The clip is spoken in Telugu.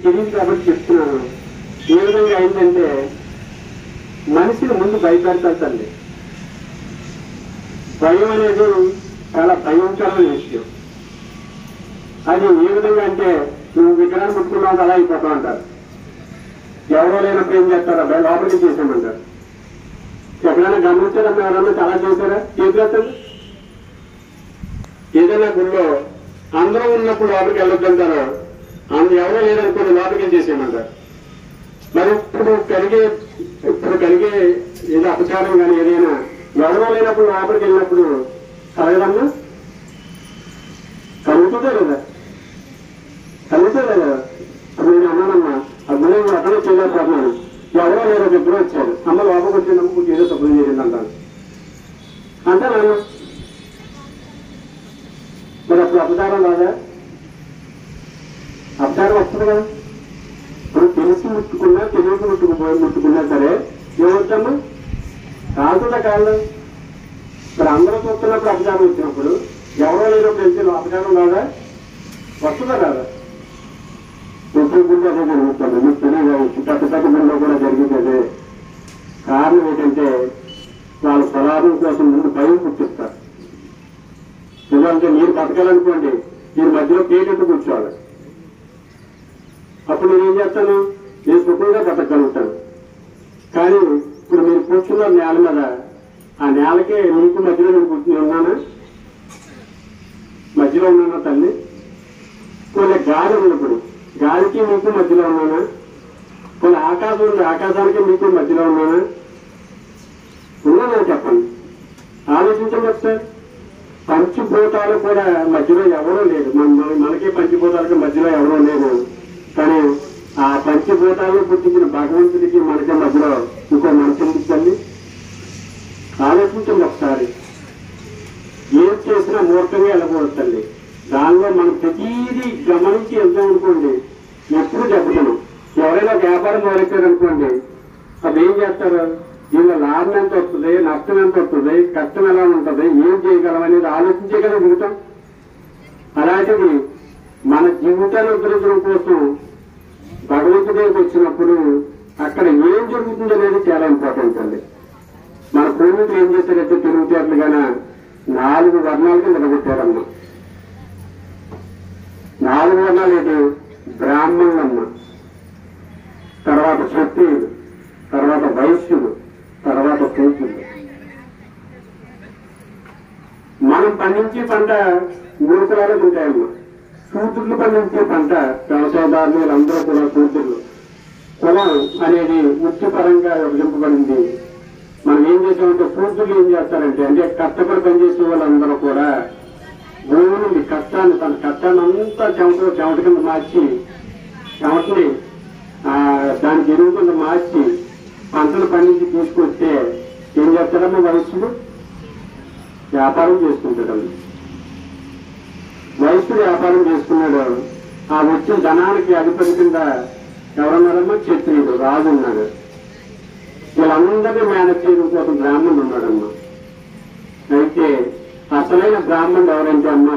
తెలియదు కాబట్టి చెప్తున్నాను. ఏ విధంగా అయిందంటే మనిషిని ముందు భయపెడతారు తల్లి. భయం అనేది చాలా భయంకరమైన విషయం. అది ఏ విధంగా అంటే నువ్వు విగ్రహాన్ని ముట్టుకున్నావు అలా అయిపోతావు అంటారు. ఎవరో లేనప్పుడు ఏం చేస్తారా లోపలికి చేసామంటారు. ఎక్కడైనా గమనించారమ్మా? ఎవరన్నా అలా చేశారా? చేతులెత్తండి. ఏదైనా గుళ్ళో అందరూ ఉన్నప్పుడు లోపలికి వెళ్ళొద్దంటారు. ఎవరో లేదనుకోండి లోపలికి చేసేయమంటారు. మరి ఇప్పుడు కలిగే ఏదో అపచారం కానీ ఏదైనా ఎవరో లేనప్పుడు లోపలికి వెళ్ళినప్పుడు కలగదమ్మా? కలుగుతుందా లేదా? కలుగుతుందా లేదా? అప్పుడు నేను అన్నానమ్మా ఆ గుణం అక్కడే చేయలేకపోతున్నాను. ఎవరో లేరో ఇద్దరు వచ్చారు. అమ్మ లోపలికి వచ్చినప్పుడు ఏదో తప్పులు చేసింది అంటాను. అంటానమ్మా మరి అప్పుడు అపచారం రాదా? అపచారం వస్తుంది కదా. ఇప్పుడు తెలిసి ముట్టుకున్నా తెలియక ముట్టుకున్నా సరే ఏమవుతాము? కాకుండా కాళ్ళు. మరి అందరూ చూస్తున్నప్పుడు అపచారం వచ్చినప్పుడు ఎవరో లేనప్పుడు వెళ్తే అపచారం రాదా? వస్తుందా రాదా? ఎప్పుడు గుండె అదే జరుగుతుంది. మీకు తెలియదు పెద్ద గుండెలో కూడా జరిగింది. కారణం ఏంటంటే వాళ్ళు పొలాభం కోసం ముందు భయం పుట్టిస్తారు. ఎందుకంటే మీరు బతకాలనుకోండి మీరు మధ్యలో పేటెట్టు కూర్చోవాలి. అప్పుడు నేనేం చేస్తాను? నేను సుఖంగా బతకగలుగుతాను. కానీ ఇప్పుడు మీరు కూర్చున్న నేల మీద ఆ నేలకే నీకు మధ్యలో నేను కూర్చుని ఉన్నానా? మధ్యలో ఉన్నానా తల్లి? కొన్ని గాలి ఉంది. ఇప్పుడు గాలికి మీకు మధ్యలో ఉన్నానా? కొన్ని ఆకాశం ఉంది. ఆకాశానికి మీకు మధ్యలో ఉన్నానా? ఉన్నానా చెప్పండి. ఆలోచించండి ఒకసారి. పంచభూతాలు కూడా మధ్యలో ఎవరో లేదు. మనకి పంచభూతాలకి మధ్యలో ఎవరో లేదు. కానీ ఆ పంచభూతాలను పుట్టించిన భగవంతుడికి మనకి మధ్యలో ఇంకో మనసు ఇచ్చండి. ఆలోచించండి ఒకసారి. ఏం చేసినా మూర్ఖంగా వెళ్ళకూడదండి. దానిలో మనం ప్రతీది గమనించి వెళ్తాం అనుకోండి ఎప్పుడు చెప్తాను. ఎవరైనా వ్యాపారం మొదలెట్టారనుకోండి అది ఏం చేస్తారు? దీనిలో లాభం ఎంత వస్తుంది, నష్టం ఎంత వస్తుంది, కష్టం ఎలా ఉంటుంది, ఏం చేయగలం అనేది ఆలోచించే కదా దిగుతాం. అలాంటిది మన జీవితాన్ని ఉద్ధరించడం కోసం భగవంతుడికి వచ్చినప్పుడు అక్కడ ఏం జరుగుతుంది అనేది చాలా ఇంపార్టెంట్ అండి. మన పూర్వీకులు ఏం చేశారంటే తెలివితేటలుగానే 4 వర్ణాలకి నిలబెట్టారమ్మ. 4 వర్ణాలు ఏంటి? బ్రాహ్మణులమ్మ, తర్వాత క్షత్రియులు, తర్వాత వైశ్యులు, తర్వాత శూద్రులు. మనం పండించే పంట 3 కులాలకు ఉంటాయమ్మా. శూద్రులు పండించే పంట వ్యవసాయదారులు వీళ్ళందరూ కూడా శూద్రులు. కులం అనేది వృత్తిపరంగా విభజింపబడింది. మనం ఏం చేసామంటే శూద్రులు ఏం చేస్తారంటే అంటే కష్టపడి పనిచేసే వాళ్ళందరూ కూడా భూమిని కష్టాన్ని తన కష్టాన్ని అంతా చెమట కింద మార్చి చెమటని దానికి ఎరువు కింద మార్చి పంటలు పండించి తీసుకొస్తే ఏం చేస్తారమ్మా? వయస్సుడు వ్యాపారం చేసుకుంటాడు. వయస్సుడు వ్యాపారం చేసుకున్నాడు. ఆ వచ్చిన ధనానికి అధిపతి కింద ఎవరున్నారమ్మా? క్షత్రియుడు, రాజు ఉన్నాడు. వీళ్ళందరినీ మేనేజ్ చేయడం కోసం బ్రాహ్మణుడు ఉన్నాడమ్మా. అయితే అసలైన బ్రాహ్మణుడు ఎవరంటే అమ్మా